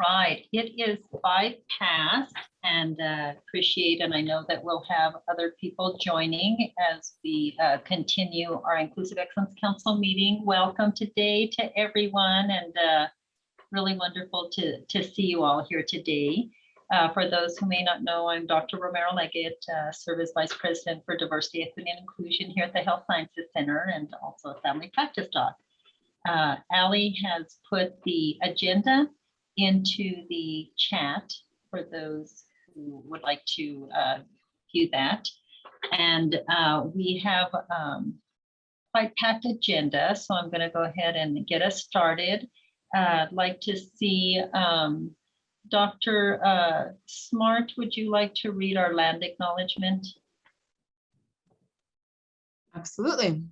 right, it is 5 past and appreciate, and I know that we'll have other people joining as we continue our Inclusive Excellence Council meeting. Welcome today to everyone, and really wonderful to see you all here today. For those who may not know, I'm Dr. Romero Leggett, Service Vice President for Diversity, Equity, and Inclusion here at the Health Sciences Center, and also a family practice doc. Allie has put the agenda into the chat for those who would like to view that. And we have quite packed agenda, so I'm going to go ahead and get us started. I'd like to see Dr. Smart, would you like to read our land acknowledgement? Absolutely.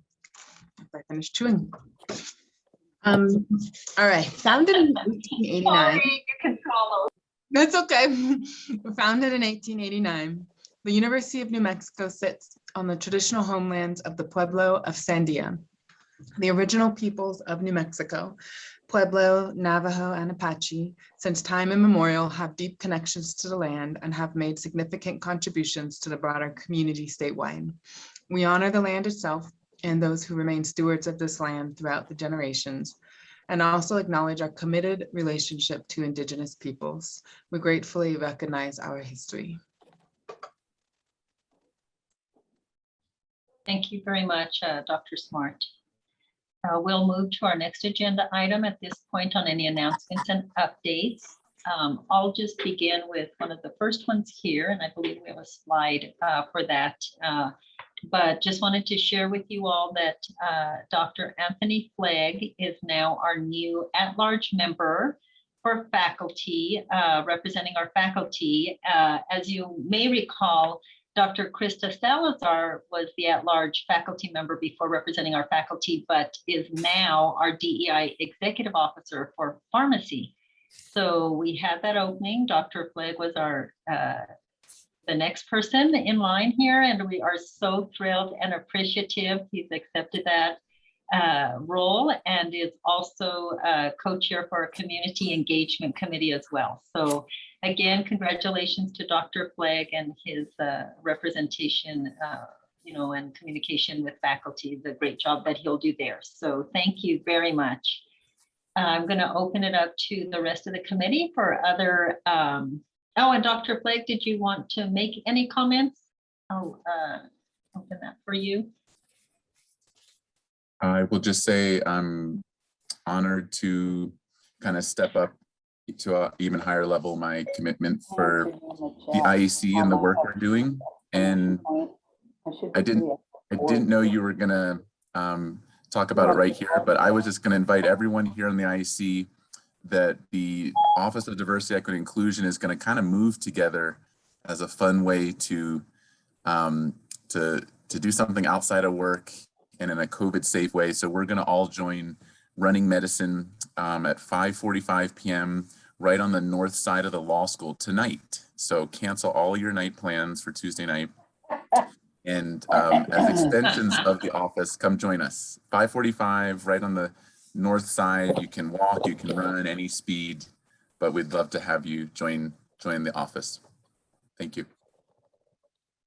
If I finish chewing. All right, founded in 1889. Sorry, you can follow. That's okay. Founded in 1889, the University of New Mexico sits on the traditional homelands of the Pueblo of Sandia. The original peoples of New Mexico, Pueblo, Navajo, and Apache, since time immemorial, have deep connections to the land and have made significant contributions to the broader community statewide. We honor the land itself and those who remain stewards of this land throughout the generations, and also acknowledge our committed relationship to Indigenous peoples. We gratefully recognize our history. Thank you very much, Dr. Smart. We'll move to our next agenda item at this point on any announcements and updates. I'll just begin with one of the first ones here, and I believe we have a slide for that. But just wanted to share with you all that Dr. Anthony Flegg is now our new at-large member for faculty, representing our faculty. As you may recall, Dr. Krista Salazar was the at-large faculty member before representing our faculty, but is now our DEI Executive Officer for Pharmacy. So we had that opening. Dr. Flegg was our the next person in line here, and we are so thrilled and appreciative he's accepted that role, and is also co-chair for our Community Engagement Committee as well. So again, congratulations to Dr. Flegg and his representation, and communication with faculty. The great job that he'll do there. So thank you very much. I'm going to open it up to the rest of the committee for other. Oh, and Dr. Flegg, did you want to make any comments? I'll open that for you. I will just say I'm honored to kind of step up to an even higher level my commitment for the IEC and the work we're doing. And I didn't know you were gonna talk about it right here, but I was just gonna invite everyone here in the IEC that the Office of Diversity, Equity, and Inclusion is going to kind of move together as a fun way to do something outside of work and in a COVID safe way. So we're going to all join Running Medicine at 5:45 p.m. right on the north side of the law school tonight. So cancel all your night plans for Tuesday night. And as extensions of the office, come join us. 5:45 right on the north side. You can walk, you can run any speed, but we'd love to have you join the office. Thank you.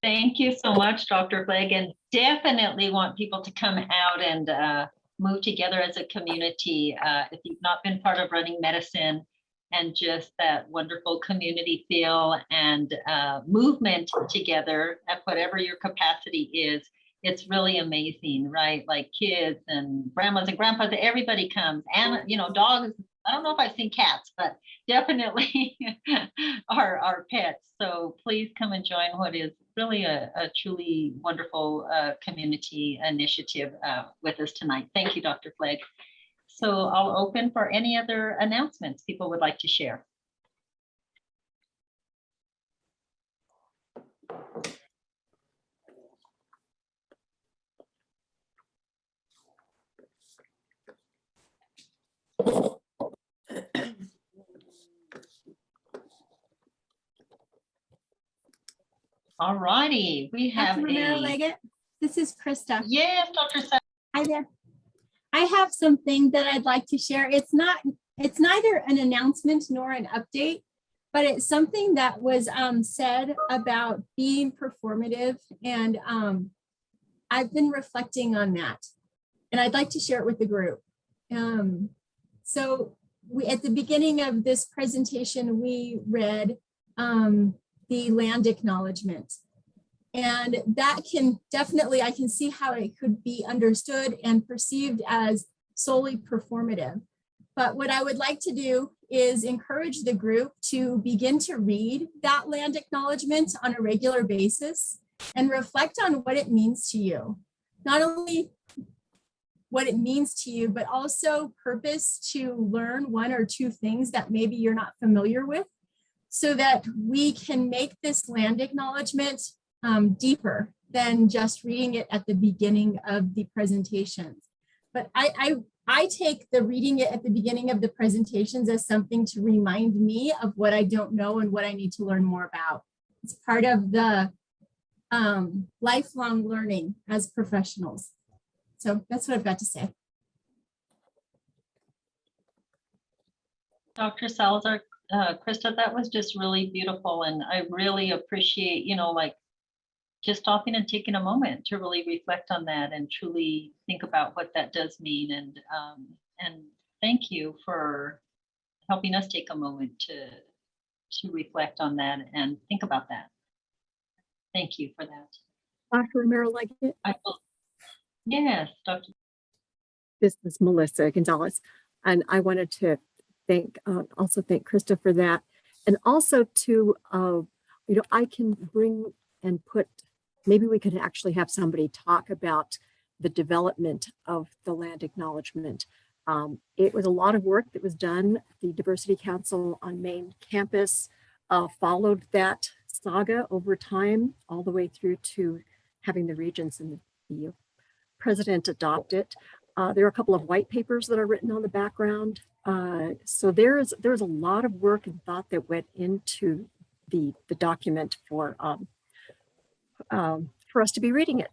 Thank you so much, Dr. Flegg, and definitely want people to come out and move together as a community. If you've not been part of Running Medicine and just that wonderful community feel and movement together at whatever your capacity is, it's really amazing, right? Like kids and grandmas and grandpas, everybody comes, and dogs. I don't know if I've seen cats, but definitely our pets. So please come and join what is really a truly wonderful community initiative with us tonight. Thank you, Dr. Flegg. So I'll open for any other announcements people would like to share. All righty, we have Dr. Leggett. This is Krista. Yes, Dr. Hi there. I have something that I'd like to share. It's not it's neither an announcement nor an update, but it's something that was said about being performative. And I've been reflecting on that. And I'd like to share it with the group. So at the beginning of this presentation, we read the land acknowledgement. And that can definitely, I can see how it could be understood and perceived as solely performative. But what I would like to do is encourage the group to begin to read that land acknowledgement on a regular basis and reflect on what it means to you. Not only what it means to you, but also purpose to learn one or two things that maybe you're not familiar with, so that we can make this land acknowledgement deeper than just reading it at the beginning of the presentations. But I take the reading it at the beginning of the presentations as something to remind me of what I don't know and what I need to learn more about. It's part of the lifelong learning as professionals. So that's what I've got to say. Dr. Salazar, Krista, that was just really beautiful. And I really appreciate, like just stopping and taking a moment to really reflect on that and truly think about what that does mean. And thank you for helping us take a moment to reflect on that and think about that. Thank you for that. Dr. Romero-Leggett. Yes, Dr. This is Melissa Gonzalez, and I wanted to also thank Krista for that, and also to I can bring and put. Maybe we could actually have somebody talk about the development of the land acknowledgement. It was a lot of work that was done. The Diversity Council on Main campus followed that saga over time, all the way through to having the regents and the president adopt it. There are a couple of white papers that are written on the background. So there's a lot of work and thought that went into the document for us to be reading it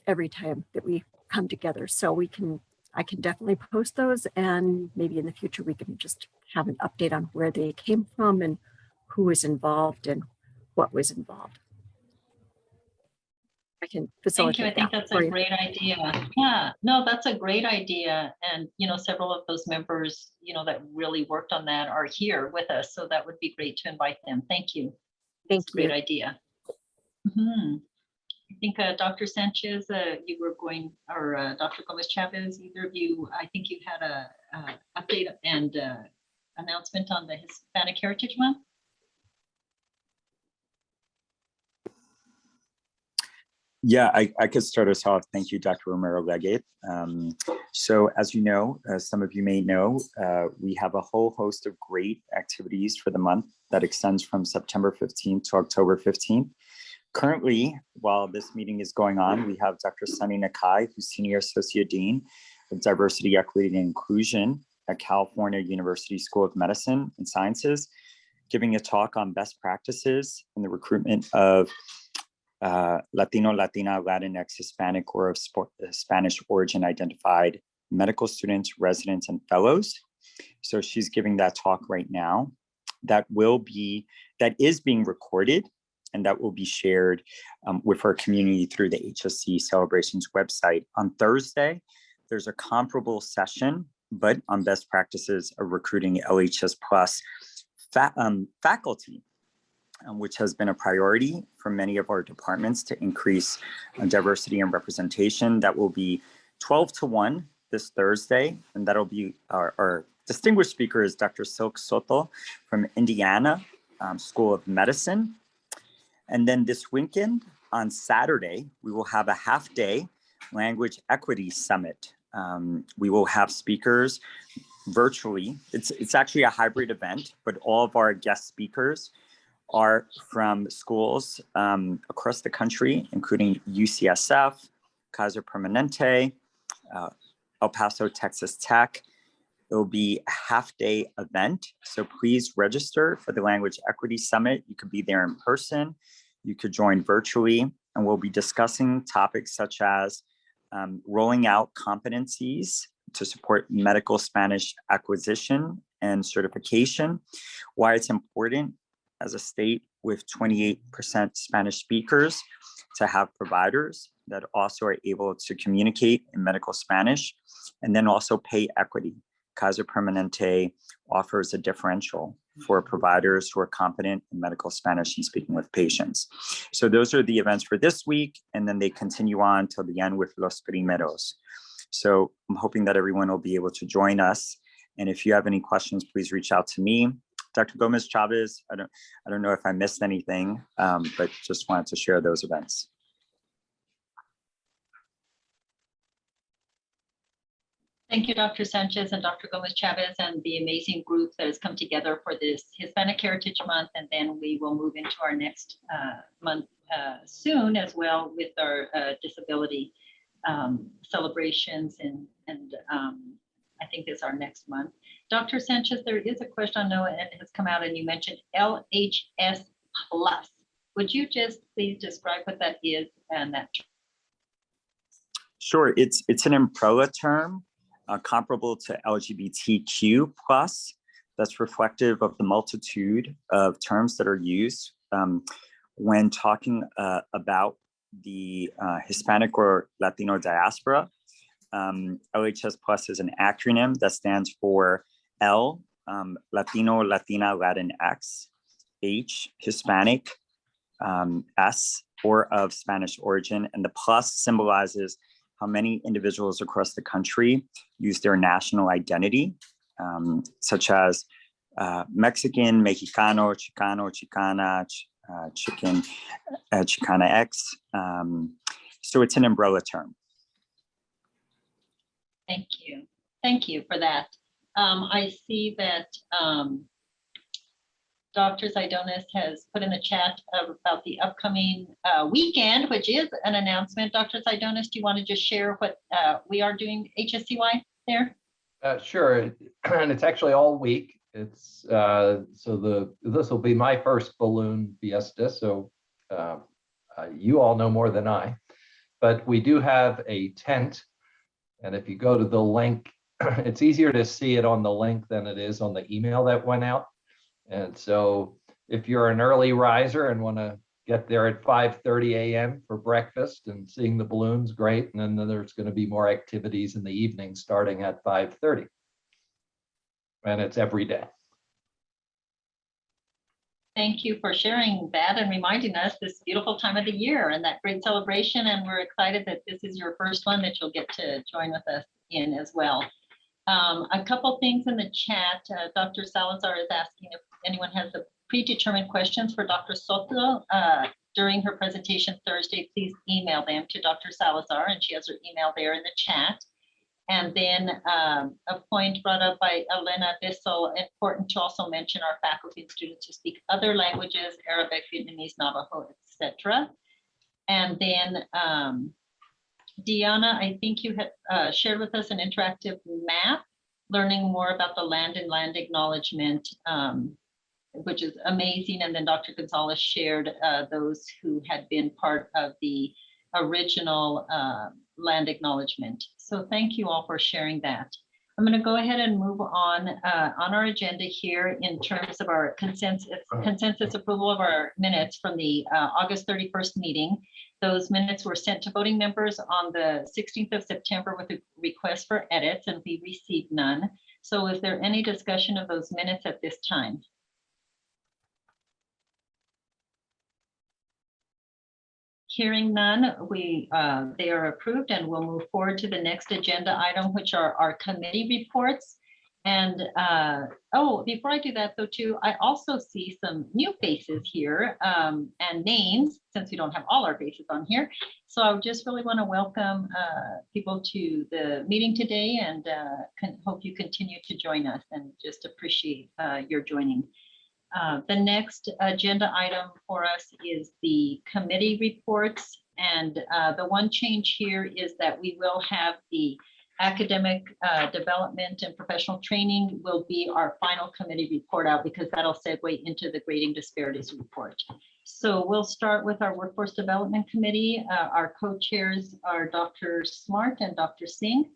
every time that we come together. So I can definitely post those, and maybe in the future we can just have an update on where they came from and who was involved and what was involved. I can facilitate. Thank you. I think that's a great idea. Yeah, no, that's a great idea. And, several of those members, that really worked on that are here with us. So that would be great to invite them. Thank you. Thank you. Great idea. I think Dr. Sanchez, you were going, or Dr. Gomez Chavez, either of you, I think you had a update and announcement on the Hispanic Heritage Month. Yeah, I could start us off. Thank you, Dr. Romero-Leggett. So as you know, some of you may know, we have a whole host of great activities for the month that extends from September 15th to October 15th. Currently, while this meeting is going on, we have Dr. Sunny Nakai, who's Senior Associate Dean of Diversity, Equity, and Inclusion at California University School of Medicine and Sciences, giving a talk on best practices in the recruitment of Latino, Latina, Latinx, Hispanic, or of Spanish origin identified medical students, residents, and fellows. So she's giving that talk right now. That is being recorded, and that will be shared with our community through the HSC Celebrations website. On Thursday, there's a comparable session, but on best practices of recruiting LHS Plus faculty, which has been a priority for many of our departments to increase diversity and representation. That will be 12-1 this Thursday, and that'll be our distinguished speaker is Dr. Silk Soto from Indiana School of Medicine. And then this weekend on Saturday, we will have a half-day Language Equity Summit. We will have speakers virtually. It's actually a hybrid event, but all of our guest speakers are from schools across the country, including UCSF, Kaiser Permanente, El Paso, Texas Tech. It will be a half-day event, so please register for the Language Equity Summit. You could be there in person, you could join virtually, and we'll be discussing topics such as rolling out competencies to support medical Spanish acquisition and certification. Why it's important as a state with 28% Spanish speakers to have providers that also are able to communicate in medical Spanish, and then also pay equity. Kaiser Permanente offers a differential for providers who are competent in medical Spanish and speaking with patients. So those are the events for this week, and then they continue on till the end with Los Primeros. So I'm hoping that everyone will be able to join us. And if you have any questions, please reach out to me. Dr. Gomez Chavez, I don't know if I missed anything, but just wanted to share those events. Thank you, Dr. Sanchez and Dr. Gomez Chavez and the amazing group that has come together for this Hispanic Heritage Month. And then we will move into our next month soon as well with our disability celebrations. And I think it's our next month. Dr. Sanchez, there is a question I know and it has come out and you mentioned LHS Plus. Would you just please describe what that is and that term? Sure, it's an umbrella term comparable to LGBTQ plus. That's reflective of the multitude of terms that are used when talking about the Hispanic or Latino diaspora. LHS Plus is an acronym that stands for L, Latino, Latina, Latinx, H, Hispanic, S, or of Spanish origin, and the plus symbolizes how many individuals across the country use their national identity, such as Mexican, Mexicano, Chicano, Chicana, Chicken, Chicana X. So it's an umbrella term. Thank you. Thank you for that. I see that Dr. Zaidonis has put in the chat about the upcoming weekend, which is an announcement. Dr. Zaidonis, do you want to just share what we are doing HSCY there? Sure, and it's actually all week. It's this will be my first balloon fiesta, so you all know more than I, but we do have a tent, and if you go to the link, it's easier to see it on the link than it is on the email that went out. And so if you're an early riser and want to get there at 5:30 a.m. for breakfast and seeing the balloons, great. And then there's going to be more activities in the evening starting at 5:30. And it's every day. Thank you for sharing that and reminding us this beautiful time of the year and that great celebration. And we're excited that this is your first one that you'll get to join with us in as well. A couple things in the chat. Dr. Salazar is asking if anyone has the predetermined questions for Dr. Soto during her presentation Thursday. Please email them to Dr. Salazar, and she has her email there in the chat. And then a point brought up by Elena Bissell, important to also mention our faculty and students who speak other languages, Arabic, Vietnamese, Navajo, etc. And then Deanna, I think you had shared with us an interactive map, learning more about the land and land acknowledgement, which is amazing. And then Dr. Gonzalez shared those who had been part of the original land acknowledgement. So thank you all for sharing that. I'm going to go ahead and move on our agenda here in terms of our consensus approval of our minutes from the August 31st meeting. Those minutes were sent to voting members on the 16th of September with a request for edits, and we received none. So is there any discussion of those minutes at this time? Hearing none, they are approved, and we'll move forward to the next agenda item, which are our committee reports. And before I do that though too, I also see some new faces here and names, since we don't have all our faces on here. So I just really want to welcome people to the meeting today, and hope you continue to join us, and just appreciate your joining. The next agenda item for us is the committee reports. And the one change here is that we will have the academic development and professional training will be our final committee report out, because that'll segue into the grading disparities report. So we'll start with our Workforce Development Committee. Our co-chairs are Dr. Smart and Dr. Singh.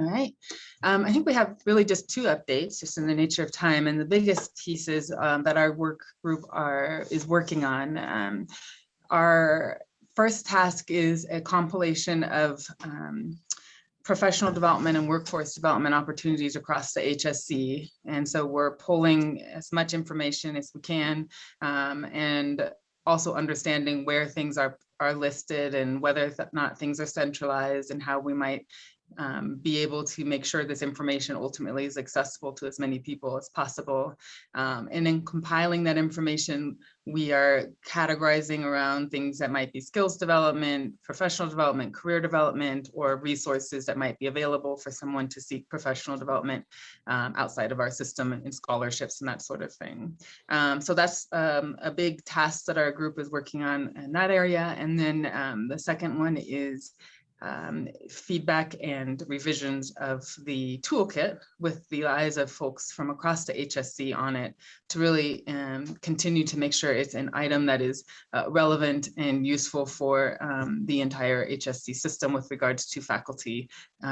All right. I think we have really just two updates, just in the nature of time. And the biggest pieces that our work group is working on. Our first task is a compilation of professional development and workforce development opportunities across the HSC. And so we're pulling as much information as we can, and also understanding where things are listed and whether or not things are centralized, and how we might be able to make sure this information ultimately is accessible to as many people as possible. And in compiling that information, we are categorizing around things that might be skills development, professional development, career development, or resources that might be available for someone to seek professional development outside of our system, and scholarships and that sort of thing. So that's a big task that our group is working on in that area. And then the second one is feedback and revisions of the toolkit with the eyes of folks from across the HSC on it, to really continue to make sure it's an item that is relevant and useful for the entire HSC system with regards to faculty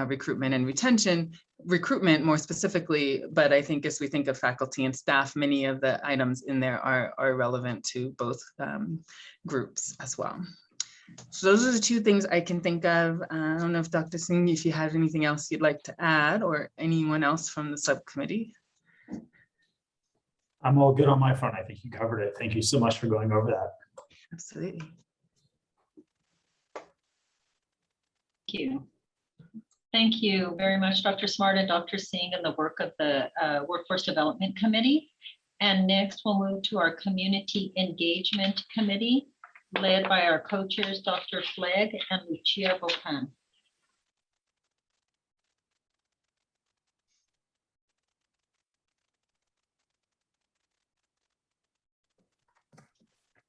recruitment and retention. Recruitment more specifically, but I think as we think of faculty and staff, many of the items in there are relevant to both groups as well. So those are the two things I can think of. I don't know if Dr. Singh, if you had anything else you'd like to add, or anyone else from the subcommittee. I'm all good on my front. I think you covered it. Thank you so much for going over that. Absolutely. Thank you. Thank you very much, Dr. Smart and Dr. Singh, and the work of the Workforce Development Committee. And next we'll move to our Community Engagement Committee, led by our co-chairs, Dr. Flegg and Lucia Bocan.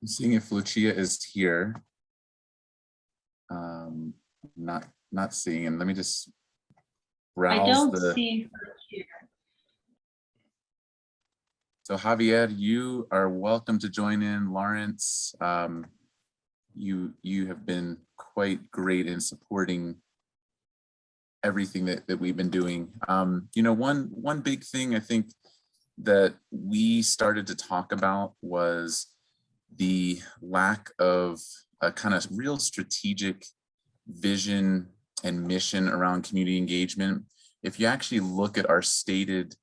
I'm seeing if Lucia is here. Not seeing him. Let me just browse. I don't see her here. So Javier, you are welcome to join in. Lawrence, you have been quite great in supporting everything that we've been doing. You know, one big thing I think that we started to talk about was the lack of a kind of real strategic vision and mission around community engagement. If you actually look at our stated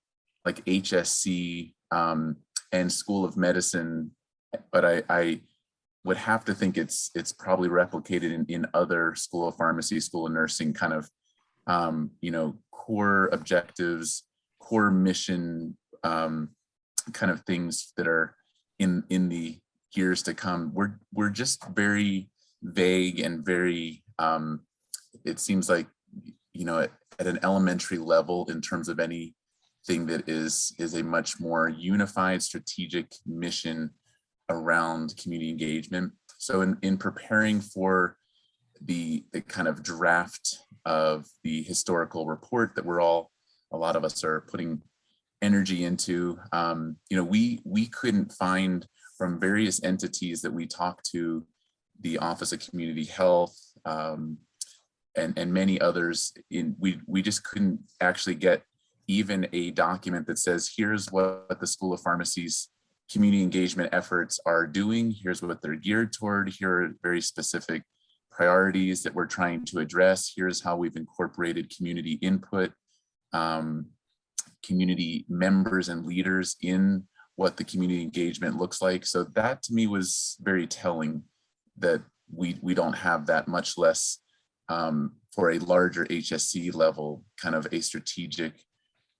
like HSC and School of Medicine, but I would have to think it's probably replicated in other School of Pharmacy, School of Nursing kind of you know, core objectives, core mission kind of things that are in the years to come. We're just very vague and very it seems like, you know, at an elementary level in terms of anything that is a much more unified strategic mission around community engagement. So in preparing for the kind of draft of the historical report that a lot of us are putting energy into, you know, we couldn't find from various entities that we talked to, the Office of Community Health, and many others, we just couldn't actually get even a document that says, here's what the School of Pharmacy's community engagement efforts are doing, here's what they're geared toward, here are very specific priorities that we're trying to address, here's how we've incorporated community input, community members and leaders in what the community engagement looks like. So that to me was very telling, that we don't have that, much less for a larger HSC level, kind of a strategic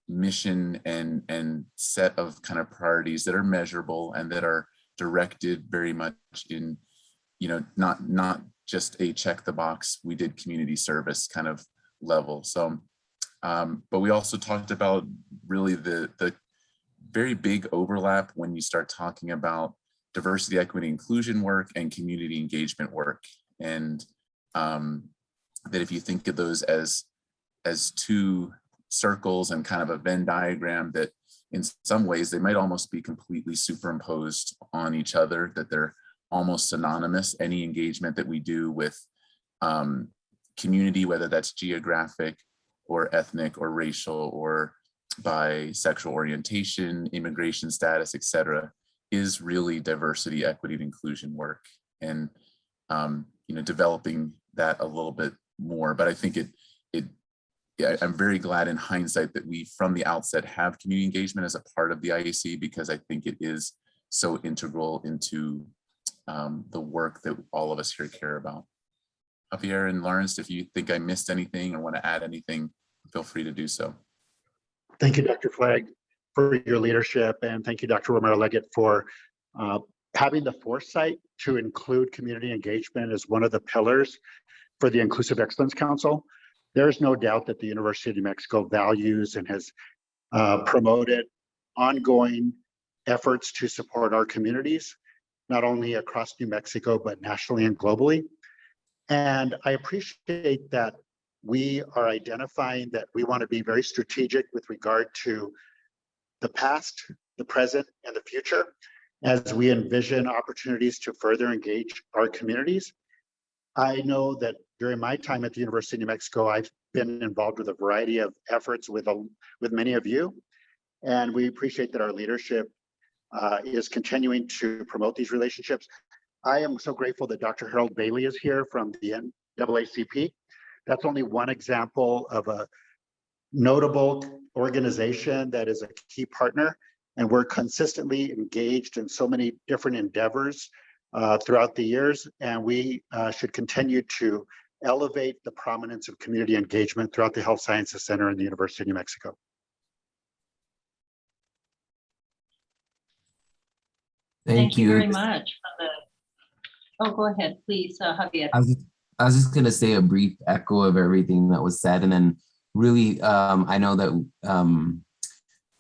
mission and set of kind of priorities that are measurable and that are directed very much in, you know, not just a check the box, we did community service kind of level. So, but we also talked about really the very big overlap when you start talking about diversity, equity, inclusion work and community engagement work. And that if you think of those as two circles and kind of a Venn diagram, that in some ways they might almost be completely superimposed on each other, that they're almost synonymous. Any engagement that we do with community, whether that's geographic or ethnic or racial or by sexual orientation, immigration status, etc., is really diversity, equity, and inclusion work, and developing that a little bit more. But I think yeah, I'm very glad in hindsight that we, from the outset, have community engagement as a part of the IEC, because I think it is so integral into the work that all of us here care about. Javier and Lawrence, if you think I missed anything or want to add anything, feel free to do so. Thank you, Dr. Flagg, for your leadership, and thank you, Dr. Romero-Leggett, for having the foresight to include community engagement as one of the pillars for the Inclusive Excellence Council. There's no doubt that the University of New Mexico values and has promoted ongoing efforts to support our communities, not only across New Mexico, but nationally and globally. And I appreciate that we are identifying that we want to be very strategic with regard to the past, the present, and the future as we envision opportunities to further engage our communities. I know that during my time at the University of New Mexico, I've been involved with a variety of efforts with many of you, and we appreciate that our leadership is continuing to promote these relationships. I am so grateful that Dr. Harold Bailey is here from the NAACP. That's only one example of a notable organization that is a key partner, and we're consistently engaged in so many different endeavors throughout the years, and we should continue to elevate the prominence of community engagement throughout the Health Sciences Center in the University of New Mexico. Thank you very much. Oh, go ahead, please, Javier. I was just going to say a brief echo of everything that was said. And then really, I know that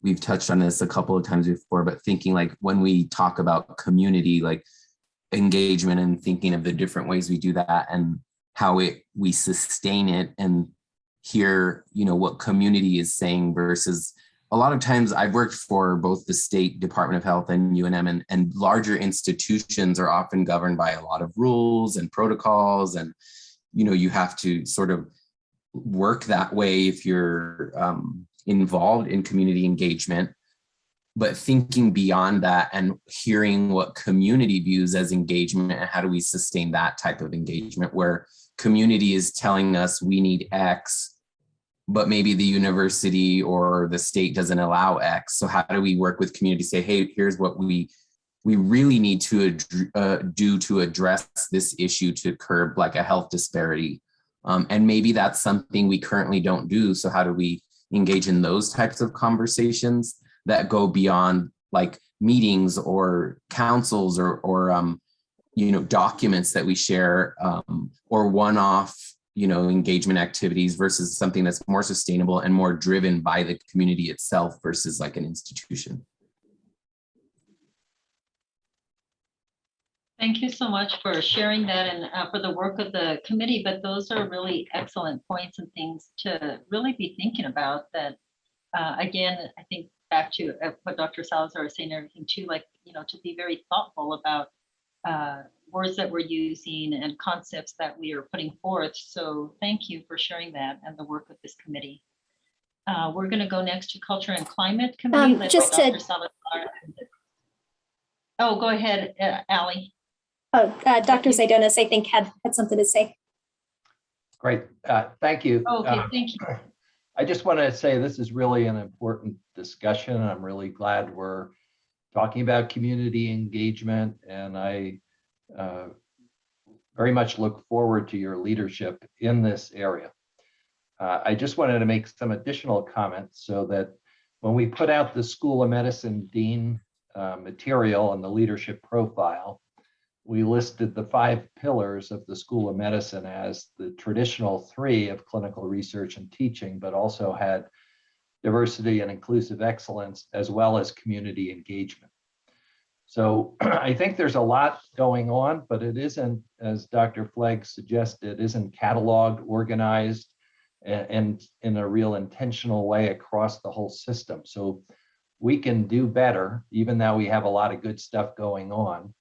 we've touched on this a couple of times before, but thinking like when we talk about community, like engagement and thinking of the different ways we do that and how we sustain it and hear, what community is saying versus a lot of times I've worked for both the State Department of Health and UNM, and larger institutions are often governed by a lot of rules and protocols. And, you have to sort of work that way if you're involved in community engagement. But thinking beyond that and hearing what community views as engagement and how do we sustain that type of engagement where community is telling us we need X, but maybe the university or the state doesn't allow X. So how do we work with community to say, hey, here's what we really need to do to address this issue to curb like a health disparity. And maybe that's something we currently don't do. So how do we engage in those types of conversations that go beyond like meetings or councils or documents that we share or one-off engagement activities versus something that's more sustainable and more driven by the community itself versus like an institution. Thank you so much for sharing that and for the work of the committee, but those are really excellent points and things to really be thinking about that. Again, I think back to what Dr. Salazar was saying, everything too, like, to be very thoughtful about words that we're using and concepts that we are putting forth. So thank you for sharing that and the work of this committee. We're going to go next to Culture and Climate Committee. Led by Dr. Salazar. Oh, go ahead, Allie. Oh, Dr. Zaidonis, I think, had something to say. Great. Thank you. Okay, thank you. I just want to say this is really an important discussion. I'm really glad we're talking about community engagement, and I very much look forward to your leadership in this area. I just wanted to make some additional comments so that when we put out the School of Medicine Dean material and the leadership profile, we listed the 5 pillars of the School of Medicine as the traditional 3 of clinical research and teaching, but also had diversity and inclusive excellence as well as community engagement. So I think there's a lot going on, but it isn't, as Dr. Flagg suggested, isn't cataloged, organized, and in a real intentional way across the whole system. So we can do better, even though we have a lot of good stuff going on.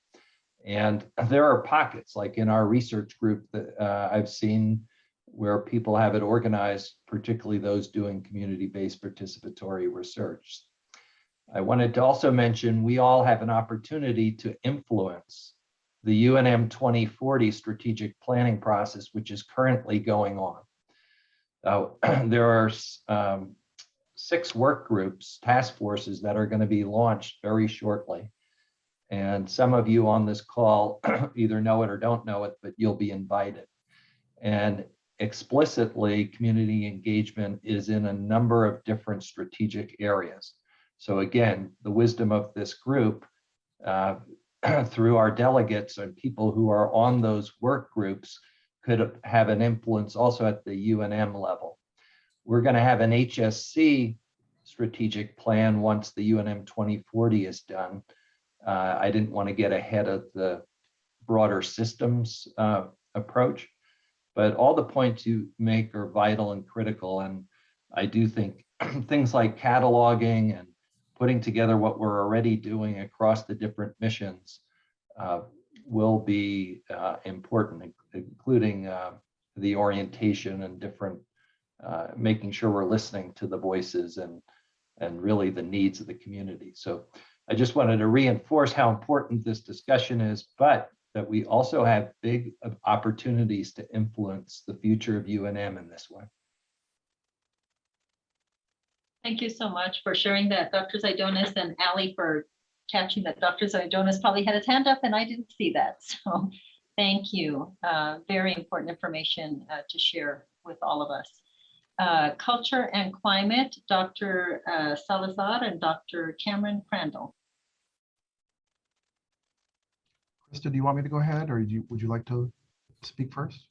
And there are pockets, like in our research group that I've seen, where people have it organized, particularly those doing community-based participatory research. I wanted to also mention we all have an opportunity to influence the UNM 2040 strategic planning process, which is currently going on. There are 6 work groups, task forces that are going to be launched very shortly. And some of you on this call either know it or don't know it, but you'll be invited. And explicitly, community engagement is in a number of different strategic areas. So again, the wisdom of this group through our delegates and people who are on those work groups could have an influence also at the UNM level. We're going to have an HSC strategic plan once the UNM 2040 is done. I didn't want to get ahead of the broader systems approach, but all the points you make are vital and critical. And I do think things like cataloging and putting together what we're already doing across the different missions will be important, including the orientation and different, making sure we're listening to the voices and really the needs of the community. So I just wanted to reinforce how important this discussion is, but that we also have big opportunities to influence the future of UNM in this way. Thank you so much for sharing that, Dr. Zaidonis, and Ali for catching that. Dr. Zaidonis probably had his hand up and I didn't see that. So thank you. Very important information to share with all of us. Culture and climate, Dr. Salazar and Dr. Cameron Crandall. Krista, do you want me to go ahead or would you like to speak first?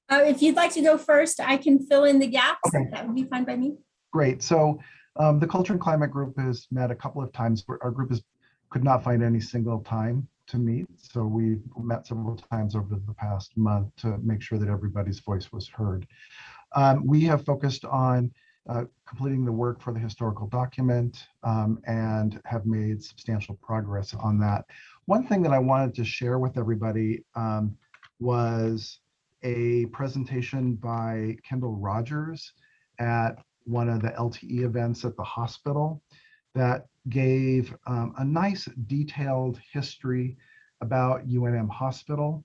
If you'd like to go first, I can fill in the gaps. Okay. That would be fine by me. Great. So the Culture and Climate Group has met a couple of times. Our group could not find any single time to meet. So we met several times over the past month to make sure that everybody's voice was heard. We have focused on completing the work for the historical document and have made substantial progress on that. One thing that I wanted to share with everybody was a presentation by Kendall Rogers at one of the LTE events at the hospital that gave a nice detailed history about UNM Hospital.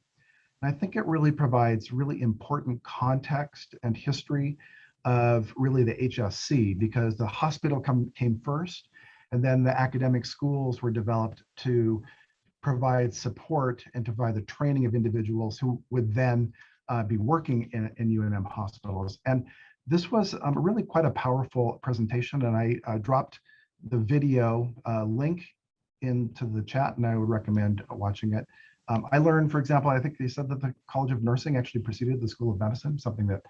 And I think it really provides really important context and history of really the HSC, because the hospital came first, and then the academic schools were developed to provide support and to provide the training of individuals who would then be working in UNM hospitals. And this was really quite a powerful presentation, and I dropped the video link into the chat, and I would recommend watching it. I learned, for example, I think they said that the College of Nursing actually preceded the School of Medicine, something that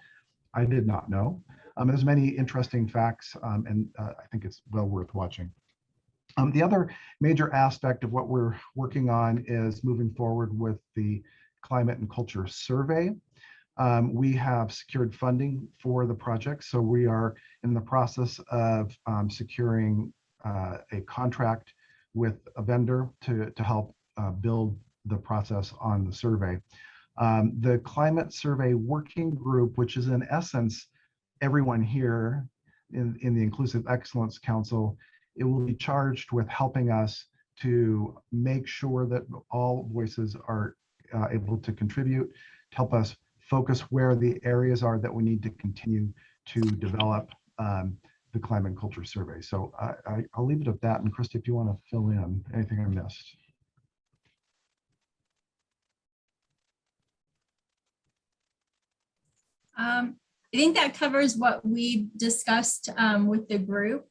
I did not know. There's many interesting facts, and I think it's well worth watching. The other major aspect of what we're working on is moving forward with the Climate and Culture Survey. We have secured funding for the project, so we are in the process of securing a contract with a vendor to help build the process on the survey. The Climate Survey Working Group, which is in essence everyone here in the Inclusive Excellence Council, it will be charged with helping us to make sure that all voices are able to contribute, to help us focus where the areas are that we need to continue to develop the Climate and Culture Survey. So I'll leave it at that. And Krista, if you want to fill in anything I missed. I think that covers what we discussed with the group.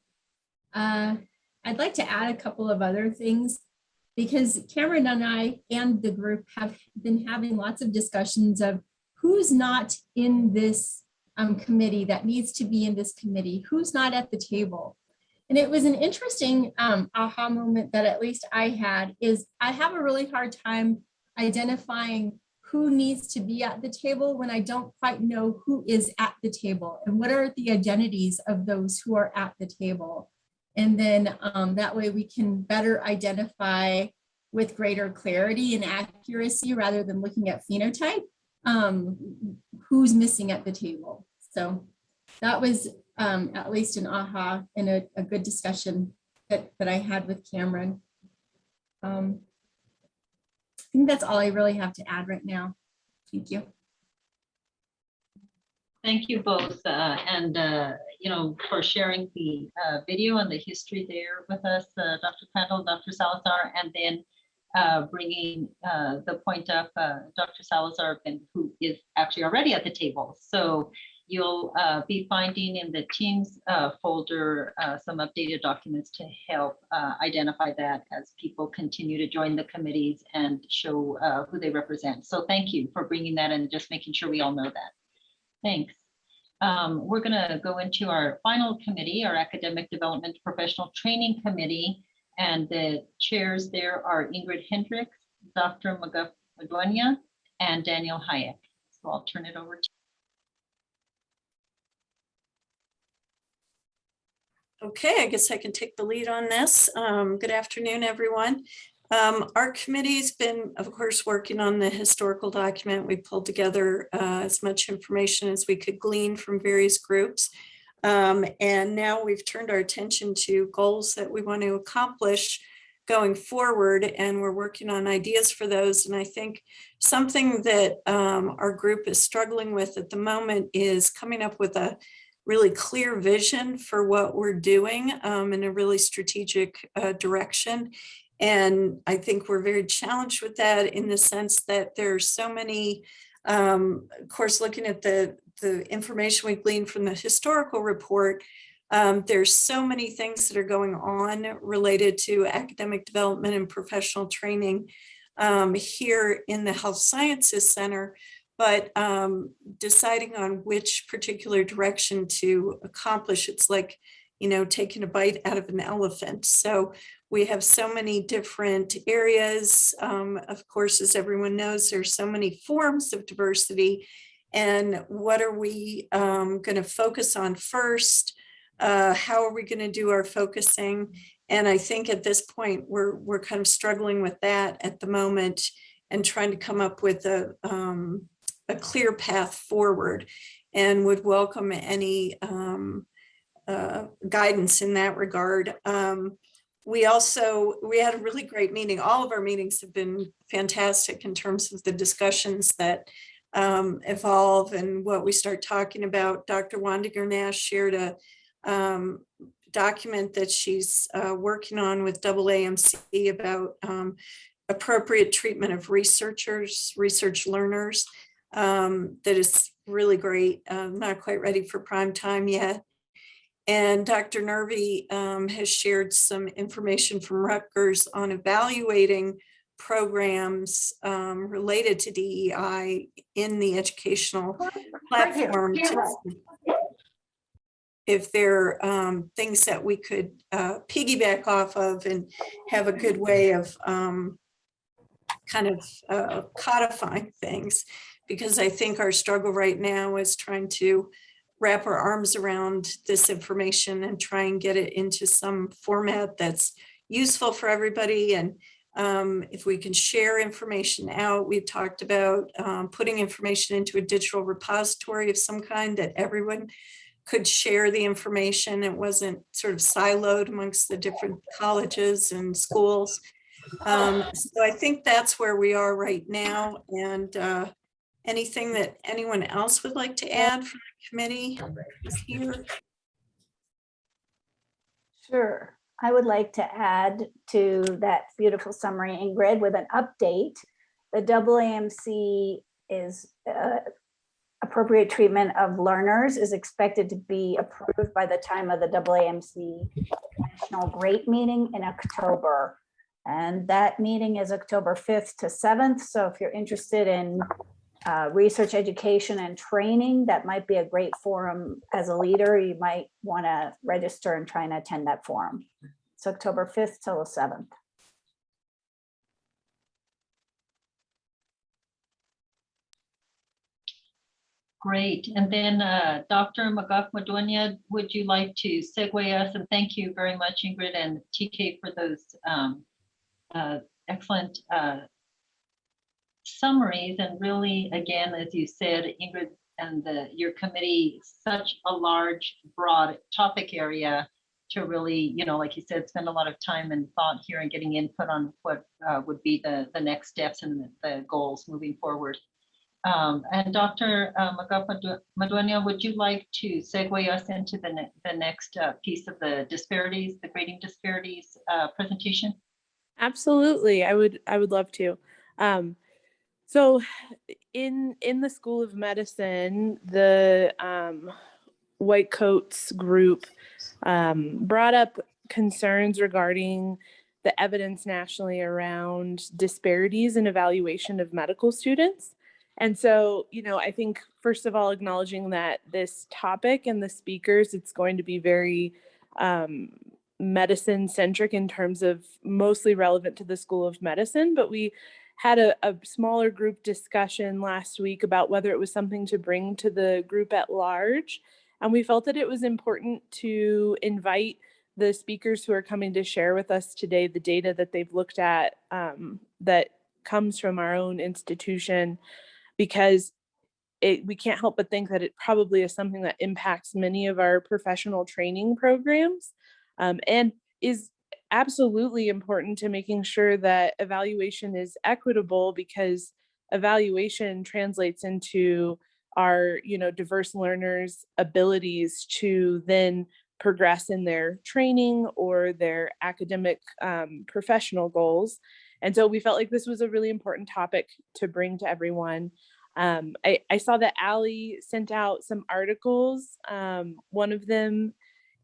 I'd like to add a couple of other things, because Cameron and I and the group have been having lots of discussions of who's not in this committee that needs to be in this committee, who's not at the table. And it was an interesting aha moment that at least I had, is I have a really hard time identifying who needs to be at the table when I don't quite know who is at the table and what are the identities of those who are at the table. And then that way we can better identify with greater clarity and accuracy rather than looking at phenotype. who's missing at the table. So that was at least an aha and a good discussion that I had with Cameron. I think that's all I really have to add right now. Thank you. Thank you both, for sharing the video and the history there with us, Dr. Crandall, Dr. Salazar, and then bringing the point up, Dr. Salazar, who is actually already at the table. So you'll be finding in the Teams folder some updated documents to help identify that as people continue to join the committees and show who they represent. So thank you for bringing that and just making sure we all know that. Thanks. We're going to go into our final committee, our Academic Development Professional Training Committee, and the chairs there are Ingrid Hendricks, Dr. Maduanya, and Daniel Hayek. So I'll turn it over to Okay, I guess I can take the lead on this. Good afternoon, everyone. Our committee's been, of course, working on the historical document. We pulled together as much information as we could glean from various groups. And now we've turned our attention to goals that we want to accomplish going forward, and we're working on ideas for those. And I think something that our group is struggling with at the moment is coming up with a really clear vision for what we're doing in a really strategic direction. And I think we're very challenged with that in the sense that there's so many, of course, looking at the information we gleaned from the historical report, there's so many things that are going on related to academic development and professional training here in the Health Sciences Center, but deciding on which particular direction to accomplish, it's like, taking a bite out of an elephant. So we have so many different areas. Of course, as everyone knows, there's so many forms of diversity. And what are we going to focus on first? How are we going to do our focusing? And I think at this point, we're kind of struggling with that at the moment and trying to come up with a clear path forward, and would welcome any guidance in that regard. We had a really great meeting. All of our meetings have been fantastic in terms of the discussions that evolve and what we start talking about. Dr. Wandiger Nash shared a document that she's working on with AAMC about appropriate treatment of researchers, research learners. That is really great. Not quite ready for prime time yet. And Dr. Nervy has shared some information from Rutgers on evaluating programs related to DEI in the educational platform. If there are things that we could piggyback off of and have a good way of kind of codifying things, because I think our struggle right now is trying to wrap our arms around this information and try and get it into some format that's useful for everybody. And if we can share information out, we've talked about putting information into a digital repository of some kind that everyone could share the information. It wasn't sort of siloed amongst the different colleges and schools. So I think that's where we are right now. And anything that anyone else would like to add from the committee is here? Sure. I would like to add to that beautiful summary, Ingrid, with an update. The AAMC is appropriate treatment of learners is expected to be approved by the time of the AAMC National Great Meeting in October. And that meeting is October 5th to 7th. So if you're interested in research, education, and training, that might be a great forum. As a leader, you might want to register and try and attend that forum. It's October 5th till the 7th. Great. And then Dr. Maduanya, would you like to segue us? And thank you very much, Ingrid and TK, for those excellent summaries, and really, again, as you said, Ingrid and your committee, such a large, broad topic area to really, like you said, spend a lot of time and thought here and getting input on what would be the next steps and the goals moving forward. And Dr. Madueña, would you like to segue us into the next piece of the disparities, the grading disparities presentation? Absolutely, I would love to. So in the School of Medicine, the White Coats group brought up concerns regarding the evidence nationally around disparities in evaluation of medical students. And so, I think, first of all, acknowledging that this topic and the speakers, it's going to be very medicine centric in terms of mostly relevant to the School of Medicine, but we had a smaller group discussion last week about whether it was something to bring to the group at large. And we felt that it was important to invite the speakers who are coming to share with us today the data that they've looked at that comes from our own institution, because we can't help but think that it probably is something that impacts many of our professional training programs, and is absolutely important to making sure that evaluation is equitable, because evaluation translates into our diverse learners' abilities to then progress in their training or their academic professional goals. And so we felt like this was a really important topic to bring to everyone. I saw that Allie sent out some articles. One of them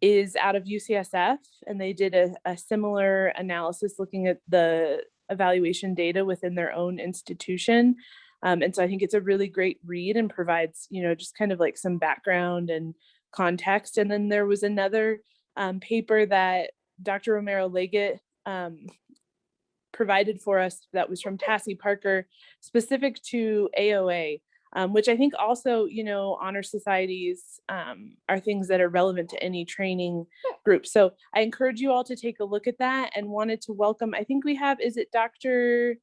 is out of UCSF, and they did a similar analysis looking at the evaluation data within their own institution. And so I think it's a really great read and provides, just kind of like some background and context. And then there was another paper that Dr. Romero-Leggett provided for us that was from Tassie Parker, specific to AOA, which I think also, honor societies are things that are relevant to any training group. So I encourage you all to take a look at that, and wanted to welcome, I think we have, is it Dr.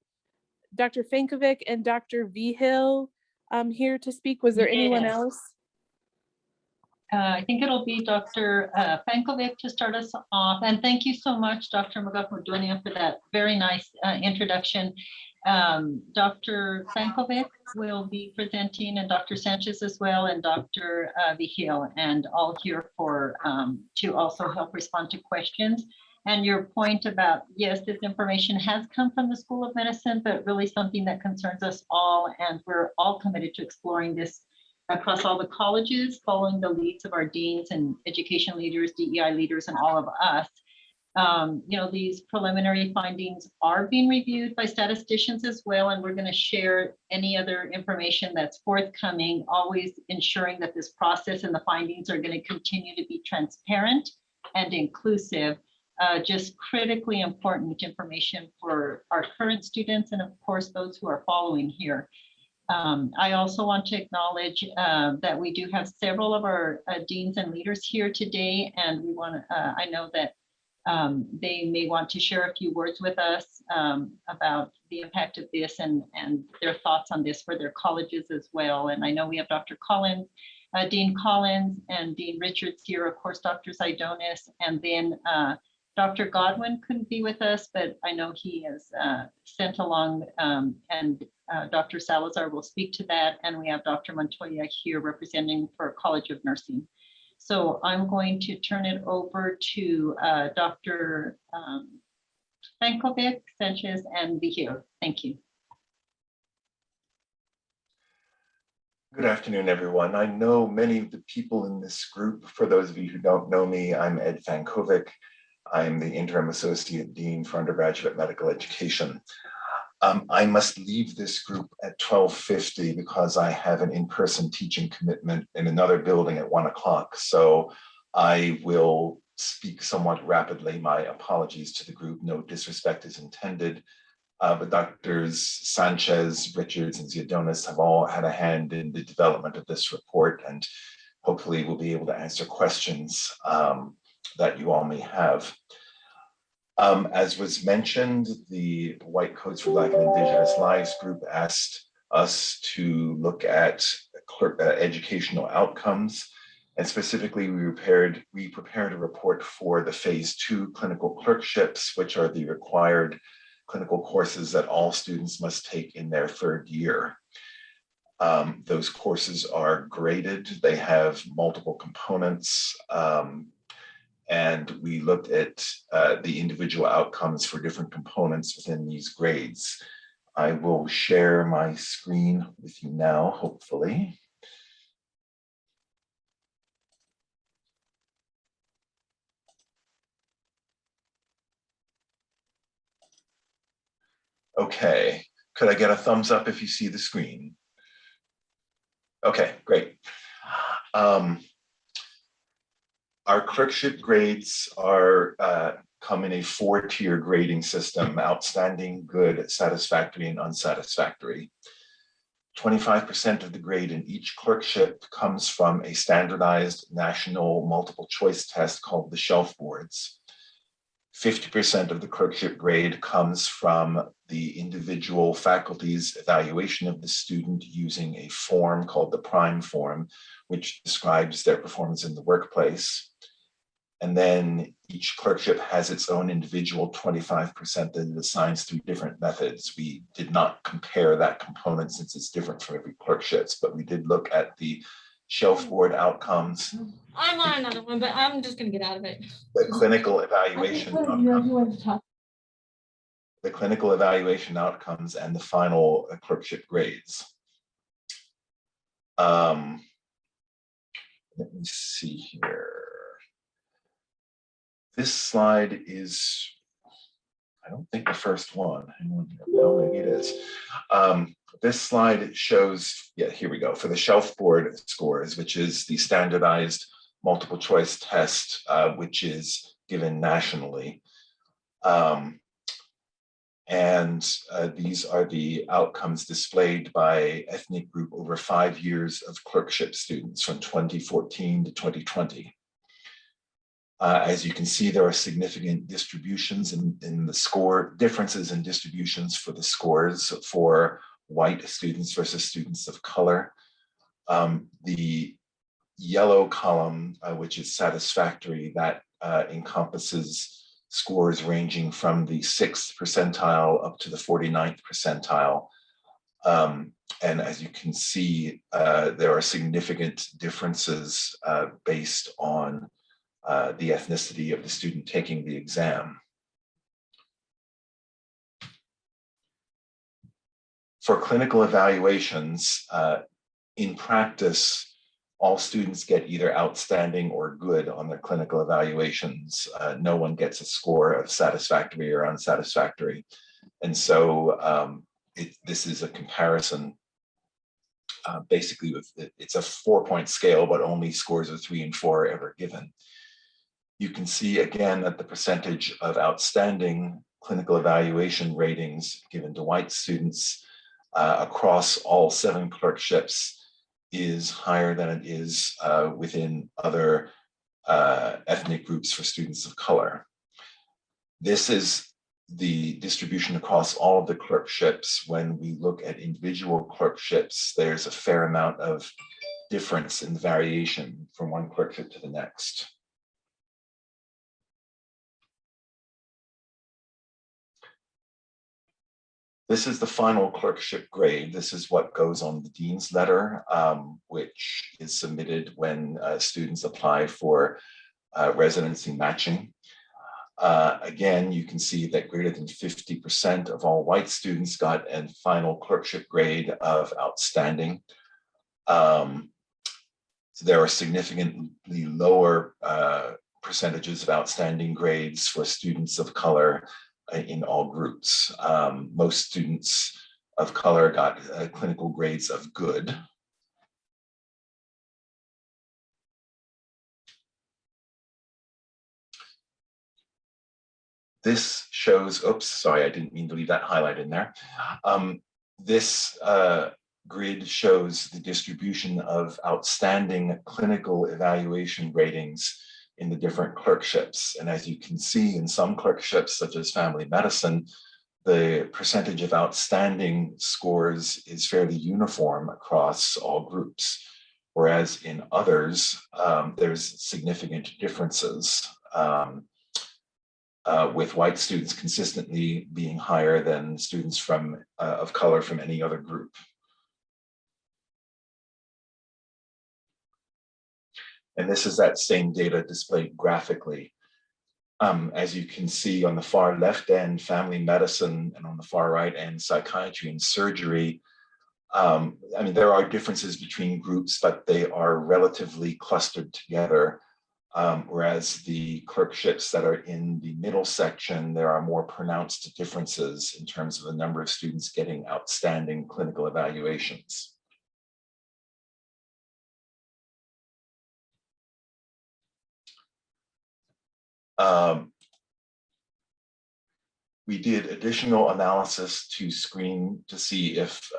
Fankovic and Dr. Vigil here to speak? Was there anyone else? I think it'll be Dr. Fankovic to start us off. And thank you so much, Dr. Madueña, for that very nice introduction. Dr. Fankovic will be presenting, and Dr. Sanchez as well, and Dr. Vigil, and all here for to also help respond to questions. And your point about, yes, this information has come from the School of Medicine, but really something that concerns us all, and we're all committed to exploring this across all the colleges, following the leads of our deans and education leaders, DEI leaders, and all of us. These preliminary findings are being reviewed by statisticians as well, and we're going to share any other information that's forthcoming, always ensuring that this process and the findings are going to continue to be transparent and inclusive. Just critically important information for our current students, and of course those who are following here. I also want to acknowledge that we do have several of our deans and leaders here today, and we want to, I know that they may want to share a few words with us about the impact of this and their thoughts on this for their colleges as well. And I know we have Dr. Collins, Dean Collins, and Dean Richards here, of course, Dr. Zaidonis, and then Dr. Godwin couldn't be with us, but I know he has sent along, and Dr. Salazar will speak to that. And we have Dr. Montoya here representing for College of Nursing. So I'm going to turn it over to Dr. Fankovic, Sanchez, and Vigil. Thank you. Good afternoon, everyone. I know many of the people in this group. For those of you who don't know me, I'm Ed Fankovic. I'm the Interim Associate Dean for Undergraduate Medical Education. I must leave this group at 12:50 because I have an in-person teaching commitment in another building at 1 o'clock. So I will speak somewhat rapidly. My apologies to the group. No disrespect is intended. But Drs. Sanchez, Richards, and Zaidonis have all had a hand in the development of this report, and hopefully we'll be able to answer questions that you all may have. As was mentioned, the White Coats for Black and Indigenous Lives group asked us to look at educational outcomes. And specifically, we prepared a report for the phase 2 clinical clerkships, which are the required clinical courses that all students must take in their 3rd year. Those courses are graded. They have multiple components. And we looked at the individual outcomes for different components within these grades. I will share my screen with you now, hopefully. Okay, could I get a thumbs up if you see the screen? Okay, great. Our clerkship grades are come in a 4-tier grading system: outstanding, good, satisfactory, and unsatisfactory. 25% of the grade in each clerkship comes from a standardized national multiple choice test called the shelf boards. 50% of the clerkship grade comes from the individual faculty's evaluation of the student using a form called the PRIME form, which describes their performance in the workplace. And then each clerkship has its own individual 25% that it assigns through different methods. We did not compare that component since it's different for every clerkships, but we did look at the shelf board outcomes. I'm on another one, but I'm just going to get out of it. The clinical evaluation outcomes, the clinical evaluation outcomes, and the final clerkship grades. Let me see here. This slide is, I don't think the first one. No, maybe it is. This slide shows, yeah, here we go, for the shelf board scores, which is the standardized multiple choice test, which is given nationally. These are the outcomes displayed by ethnic group over 5 years of clerkship students from 2014 to 2020. As you can see, there are significant distributions in the score, differences in distributions for the scores for white students versus students of color. The yellow column, which is satisfactory, that encompasses scores ranging from the 6th percentile up to the 49th percentile. And as you can see, there are significant differences based on the ethnicity of the student taking the exam. For clinical evaluations, in practice, all students get either outstanding or good on their clinical evaluations. No one gets a score of satisfactory or unsatisfactory. And so this is a comparison basically with, it's a 4-point scale, but only scores of 3 and 4 are ever given. You can see again that the percentage of outstanding clinical evaluation ratings given to white students across all 7 clerkships is higher than it is within other ethnic groups for students of color. This is the distribution across all of the clerkships. When we look at individual clerkships, there's a fair amount of difference in the variation from one clerkship to the next. This is the final clerkship grade. This is what goes on the dean's letter, which is submitted when students apply for residency matching. Again, you can see that greater than 50% of all white students got a final clerkship grade of outstanding. So there are significantly lower percentages of outstanding grades for students of color in all groups. Most students of color got clinical grades of good. This shows, oops, sorry, I didn't mean to leave that highlight in there. This grid shows the distribution of outstanding clinical evaluation ratings in the different clerkships. And as you can see in some clerkships, such as family medicine, the percentage of outstanding scores is fairly uniform across all groups, whereas in others, there's significant differences, with white students consistently being higher than students of color from any other group. And this is that same data displayed graphically. As you can see on the far left end, family medicine, and on the far right end, psychiatry and surgery. I mean, there are differences between groups, but they are relatively clustered together. Whereas the clerkships that are in the middle section, there are more pronounced differences in terms of the number of students getting outstanding clinical evaluations. We did additional analysis to screen to see if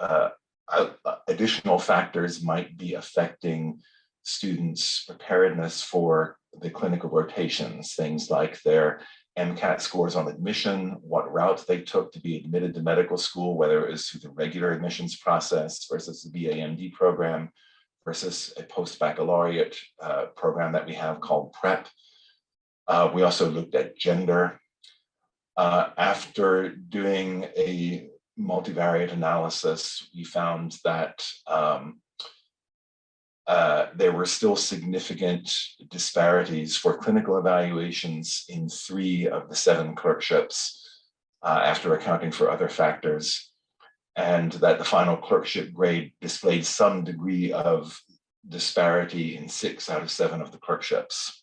additional factors might be affecting students' preparedness for the clinical rotations, things like their MCAT scores on admission, what route they took to be admitted to medical school, whether it was through the regular admissions process versus the BAMD program versus a post-baccalaureate program that we have called PrEP. We also looked at gender. After doing a multivariate analysis, we found that there were still significant disparities for clinical evaluations in 3 of the 7 clerkships after accounting for other factors, and that the final clerkship grade displayed some degree of disparity in 6 out of 7 of the clerkships.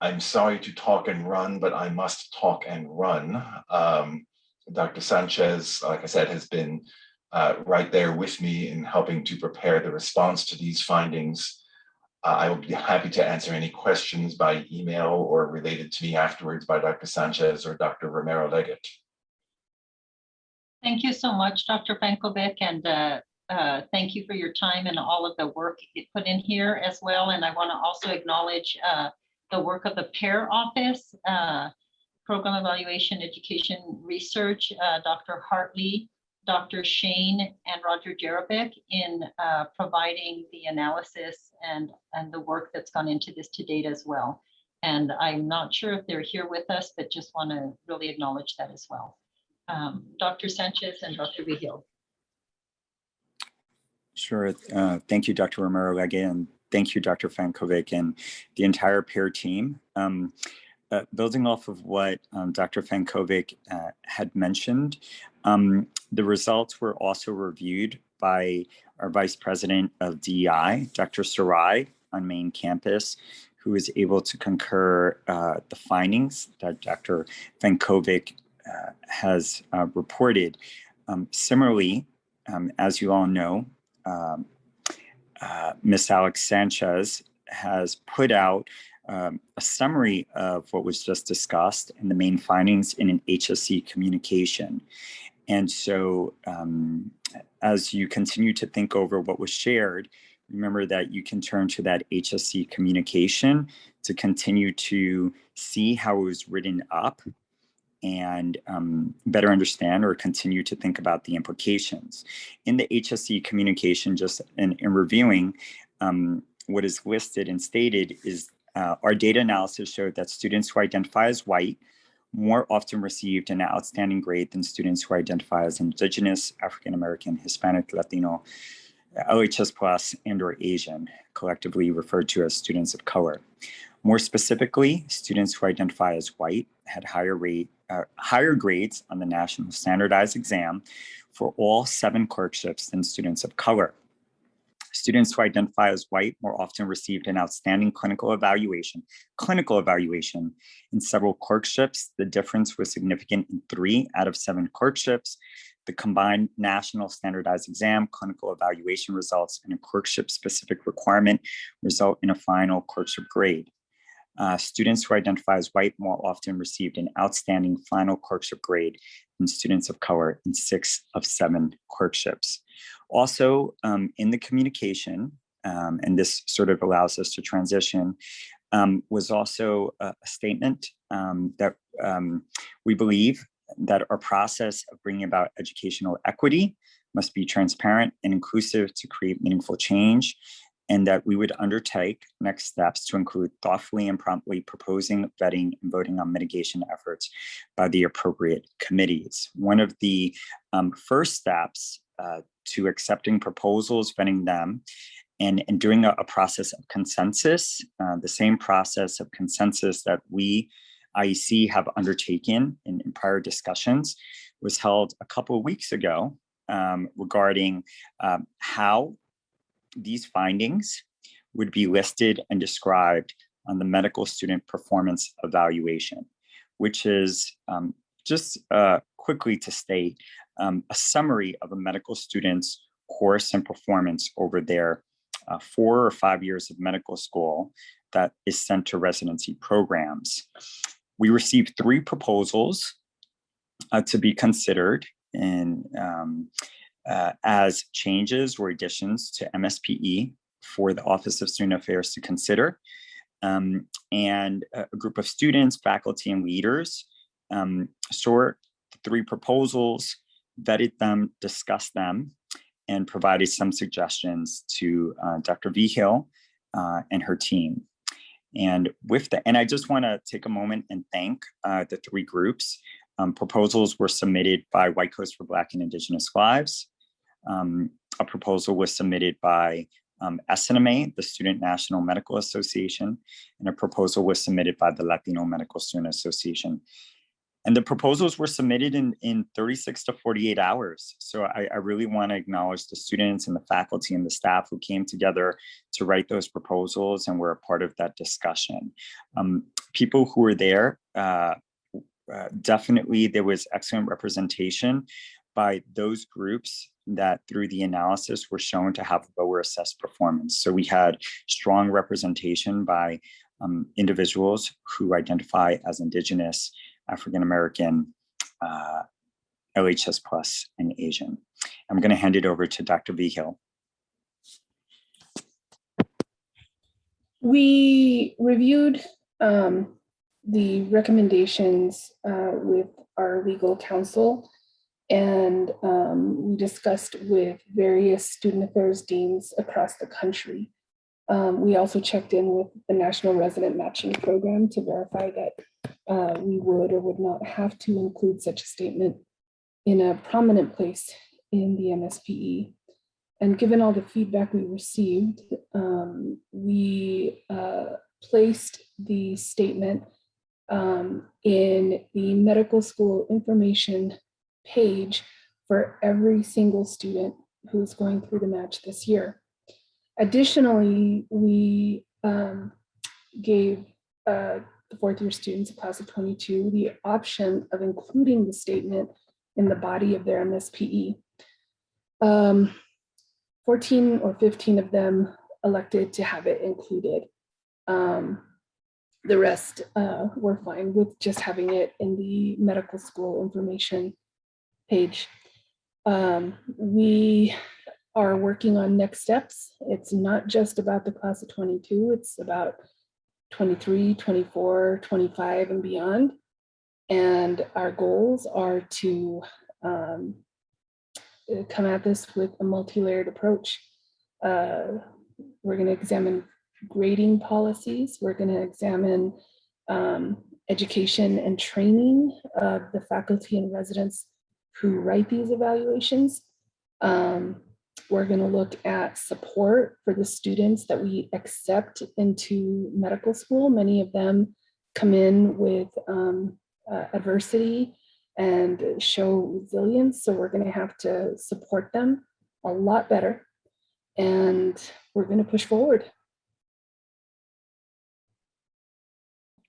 I'm sorry to talk and run, but I must talk and run. Dr. Sanchez, like I said, has been right there with me in helping to prepare the response to these findings. I will be happy to answer any questions by email or related to me afterwards by Dr. Sanchez or Dr. Romero-Leggett. Thank you so much, Dr. Vankovic, and thank you for your time and all of the work you put in here as well. And I want to also acknowledge the work of the PAIR office, Program Evaluation Education Research, Dr. Hartley, Dr. Shane, and Roger Jerebic in providing the analysis and the work that's gone into this to date as well. And I'm not sure if they're here with us, but just want to really acknowledge that as well. Dr. Sanchez and Dr. Vigil. Sure. Thank you, Dr. Romero-Leggett, and thank you, Dr. Vankovic, and the entire PAIR team. Building off of what Dr. Vankovic had mentioned, the results were also reviewed by our Vice President of DEI, Dr. Sarai, on main campus, who was able to concur the findings that Dr. Vankovic has reported. Similarly, as you all know, Ms. Alex Sanchez has put out a summary of what was just discussed and the main findings in an HSC communication. And so as you continue to think over what was shared, remember that you can turn to that HSC communication to continue to see how it was written up and better understand or continue to think about the implications. In the HSC communication, just in reviewing, what is listed and stated is our data analysis showed that students who identify as white more often received an outstanding grade than students who identify as Indigenous, African American, Hispanic, Latino, LHS plus, and or Asian, collectively referred to as students of color. More specifically, students who identify as white had higher grades on the National Standardized Exam for all 7 clerkships than students of color. Students who identify as white more often received an outstanding clinical evaluation in several clerkships. The difference was significant in 3 out of 7 clerkships. The combined National Standardized Exam, clinical evaluation results, and a clerkship-specific requirement result in a final clerkship grade. Students who identify as white more often received an outstanding final clerkship grade than students of color in 6 of 7 clerkships. Also, in the communication, and this sort of allows us to transition, was also a statement that we believe that our process of bringing about educational equity must be transparent and inclusive to create meaningful change, and that we would undertake next steps to include thoughtfully and promptly proposing, vetting, and voting on mitigation efforts by the appropriate committees. One of the first steps to accepting proposals, vetting them, and doing a process of consensus, the same process of consensus that we, IEC, have undertaken in prior discussions, was held a couple of weeks ago regarding how these findings would be listed and described on the medical student performance evaluation, which is just quickly to state a summary of a medical student's course and performance over their 4 or 5 years of medical school that is sent to residency programs. We received 3 proposals to be considered in as changes or additions to MSPE for the Office of Student Affairs to consider. And a group of students, faculty, and leaders saw the 3 proposals, vetted them, discussed them, and provided some suggestions to Dr. Vigil and her team. And I just want to take a moment and thank the 3 groups. Proposals were submitted by White Coast for Black and Indigenous Lives. A proposal was submitted by SNMA, the Student National Medical Association, and a proposal was submitted by the Latino Medical Student Association. And the proposals were submitted in 36 to 48 hours. So I really want to acknowledge the students and the faculty and the staff who came together to write those proposals and were a part of that discussion. People who were there, definitely there was excellent representation by those groups that through the analysis were shown to have lower assessed performance. So we had strong representation by individuals who identify as Indigenous, African-American, LHS plus, and Asian. I'm going to hand it over to Dr. Vigil. We reviewed the recommendations with our legal counsel, and we discussed with various student affairs deans across the country. We also checked in with the National Resident Matching Program to verify that we would or would not have to include such a statement in a prominent place in the MSPE. And given all the feedback we received, we placed the statement in the medical school information page for every single student who's going through the match this year. Additionally, we gave the 4th year students, a class of 22, the option of including the statement in the body of their MSPE. 14 or 15 of them elected to have it included. The rest were fine with just having it in the medical school information page. We are working on next steps. It's not just about the class of 22, it's about 23, 24, 25, and beyond. And our goals are to come at this with a multi-layered approach. We're going to examine grading policies. We're going to examine education and training of the faculty and residents who write these evaluations. We're going to look at support for the students that we accept into medical school. Many of them come in with adversity and show resilience. So we're going to have to support them a lot better. And we're going to push forward.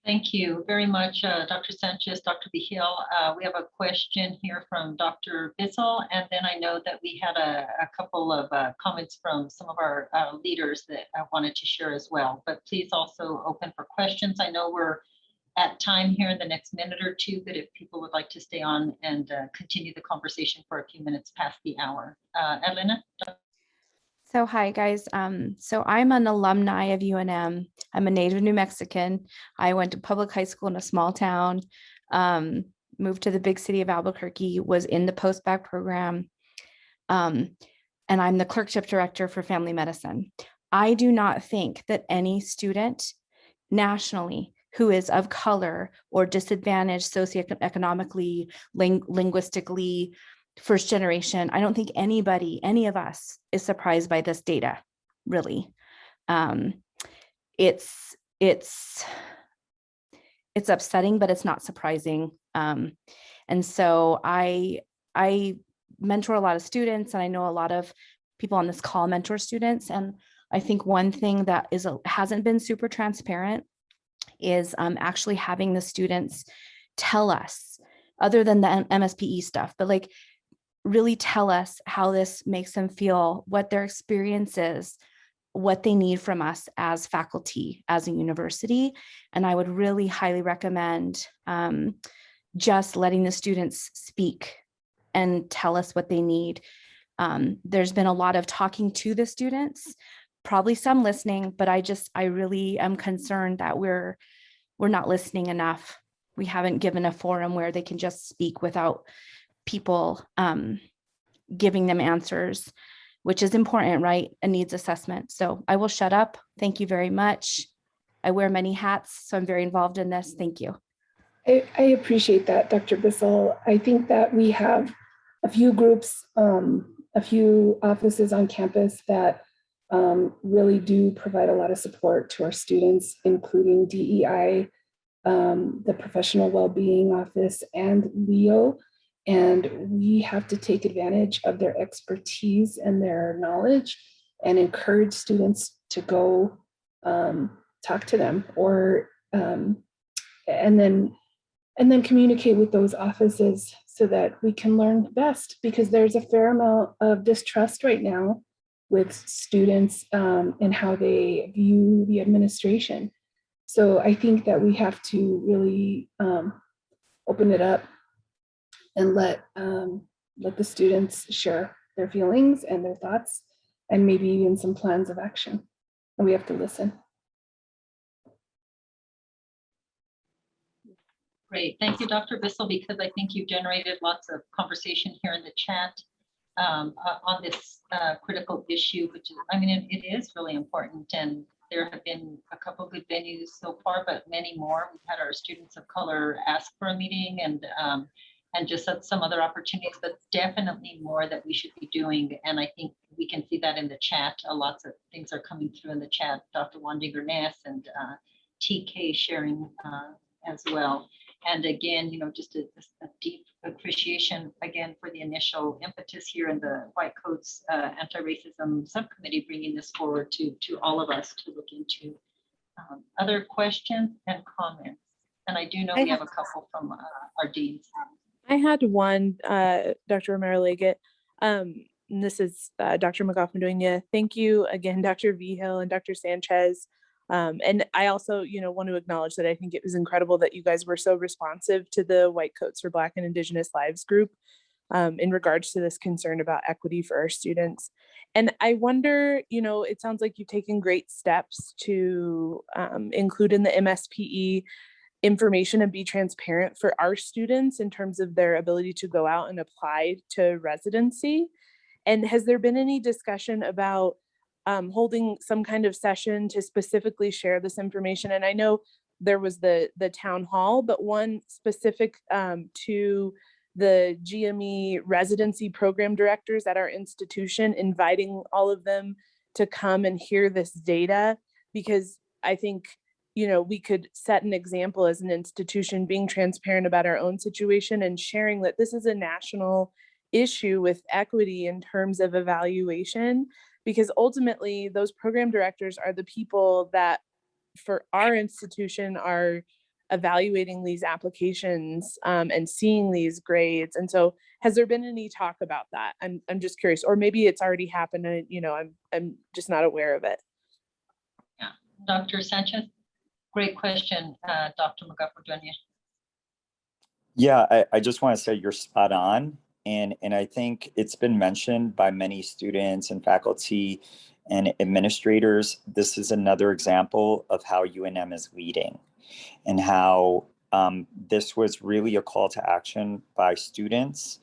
Thank you very much, Dr. Sanchez, Dr. Vigil. We have a question here from Dr. Bissell, and then I know that we had a couple of comments from some of our leaders that I wanted to share as well, but please also open for questions. I know we're at time here in the next minute or two, but if people would like to stay on and continue the conversation for a few minutes past the hour. Elena? So hi guys. So I'm an alumni of UNM. I'm a native New Mexican. I went to public high school in a small town, moved to the big city of Albuquerque, was in the post-bac program, and I'm the clerkship director for family medicine. I do not think that any student nationally who is of color or disadvantaged socioeconomically, linguistically, first generation, I don't think anybody, any of us is surprised by this data, really. It's upsetting, but it's not surprising. And so I mentor a lot of students, and I know a lot of people on this call mentor students. And I think one thing that hasn't been super transparent is actually having the students tell us, other than the MSPE stuff, but like really tell us how this makes them feel, what their experience is, what they need from us as faculty, as a university. And I would really highly recommend just letting the students speak and tell us what they need. There's been a lot of talking to the students, probably some listening, but I really am concerned that we're not listening enough. We haven't given a forum where they can just speak without people giving them answers, which is important, right? A needs assessment. So I will shut up. Thank you very much. I wear many hats, so I'm very involved in this. Thank you. I appreciate that, Dr. Bissell. I think that we have a few groups, a few offices on campus that really do provide a lot of support to our students, including DEI, the Professional Wellbeing Office, and LEO. And we have to take advantage of their expertise and their knowledge and encourage students to go talk to them, or and then communicate with those offices so that we can learn best, because there's a fair amount of distrust right now with students and how they view the administration. So I think that we have to really open it up and let the students share their feelings and their thoughts, and maybe even some plans of action. And we have to listen. Great, thank you, Dr. Bissell, because I think you've generated lots of conversation here in the chat on this critical issue, which is, I mean, it is really important, and there have been a couple good venues so far, but many more. We've had our students of color ask for a meeting, and just some other opportunities, but definitely more that we should be doing. And I think we can see that in the chat. Lots of things are coming through in the chat. Dr. Wandinger-Ness and TK sharing as well. And again, just a deep appreciation again for the initial impetus here in the White Coats Anti-Racism Subcommittee, bringing this forward to all of us to look into. Other questions and comments? And I do know we have a couple from our deans. I had one, Dr. Romero-Leggett. This is Dr. McGoffin-Dueña. Thank you again, Dr. Vigil and Dr. Sanchez. And I also, want to acknowledge that I think it was incredible that you guys were so responsive to the White Coats for Black and Indigenous Lives group in regards to this concern about equity for our students. And I wonder, it sounds like you've taken great steps to include in the MSPE information and be transparent for our students in terms of their ability to go out and apply to residency. And has there been any discussion about holding some kind of session to specifically share this information? And I know there was the town hall, but one specific to the GME residency program directors at our institution, inviting all of them to come and hear this data, because I think we could set an example as an institution, being transparent about our own situation and sharing that this is a national issue with equity in terms of evaluation, because ultimately those program directors are the people that for our institution are evaluating these applications and seeing these grades. And so has there been any talk about that? I'm just curious, or maybe it's already happened and I'm just not aware of it. Yeah, Dr. Sanchez. Great question, Dr. McGoffin-Dueña. Yeah, I just want to say you're spot on. And I think it's been mentioned by many students and faculty and administrators. This is another example of how UNM is leading, and how this was really a call to action by students.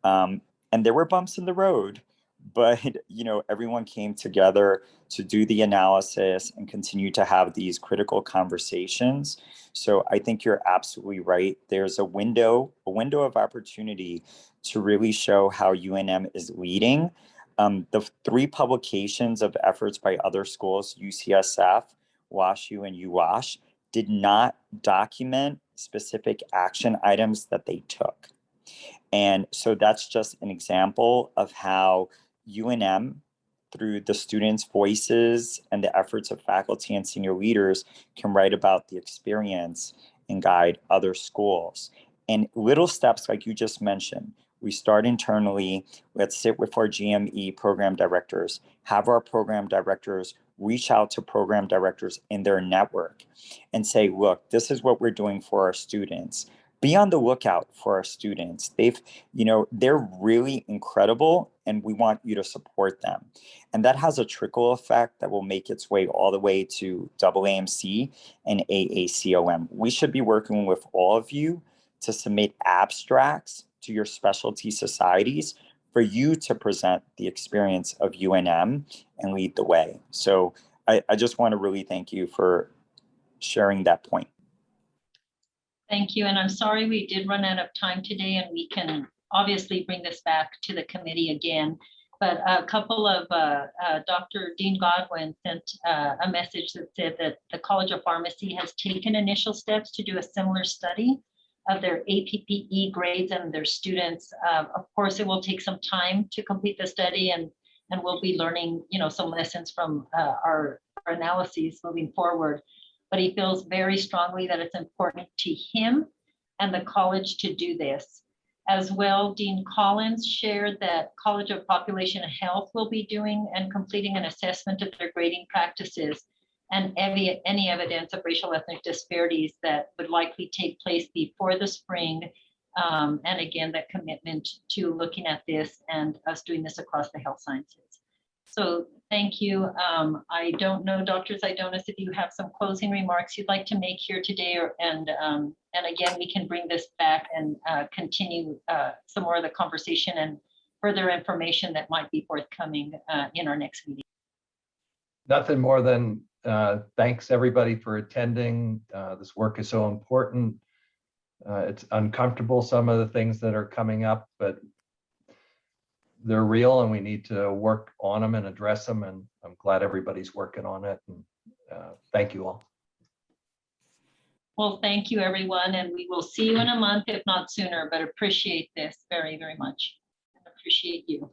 And there were bumps in the road, but everyone came together to do the analysis and continue to have these critical conversations. So I think you're absolutely right. There's a window of opportunity to really show how UNM is leading. The 3 publications of efforts by other schools, UCSF, WashU, and UWash, did not document specific action items that they took. And so that's just an example of how UNM, through the students' voices and the efforts of faculty and senior leaders, can write about the experience and guide other schools. And little steps like you just mentioned, we start internally, let's sit with our GME program directors, have our program directors reach out to program directors in their network and say, look, this is what we're doing for our students. Be on the lookout for our students. They're really incredible, and we want you to support them. And that has a trickle effect that will make its way all the way to AAMC and AACOM. We should be working with all of you to submit abstracts to your specialty societies for you to present the experience of UNM and lead the way. So I just want to really thank you for sharing that point. Thank you. And I'm sorry we did run out of time today, and we can obviously bring this back to the committee again. But a couple of Dr. Dean Godwin sent a message that said that the College of Pharmacy has taken initial steps to do a similar study of their APPE grades and their students. Of course, it will take some time to complete the study, and we'll be learning, some lessons from our analyses moving forward. But he feels very strongly that it's important to him and the college to do this. As well, Dean Collins shared that College of Population Health will be doing and completing an assessment of their grading practices and any evidence of racial ethnic disparities that would likely take place before the spring. And again, that commitment to looking at this and us doing this across the health sciences. So thank you. I don't know, Dr. Zaidonis, if you have some closing remarks you'd like to make here today, and again, we can bring this back and continue some more of the conversation and further information that might be forthcoming in our next meeting. Nothing more than thanks everybody for attending. This work is so important. It's uncomfortable, some of the things that are coming up, but they're real and we need to work on them and address them. And I'm glad everybody's working on it. And thank you all. Well, thank you, everyone. And we will see you in a month, if not sooner, but appreciate this very, very much. Appreciate you.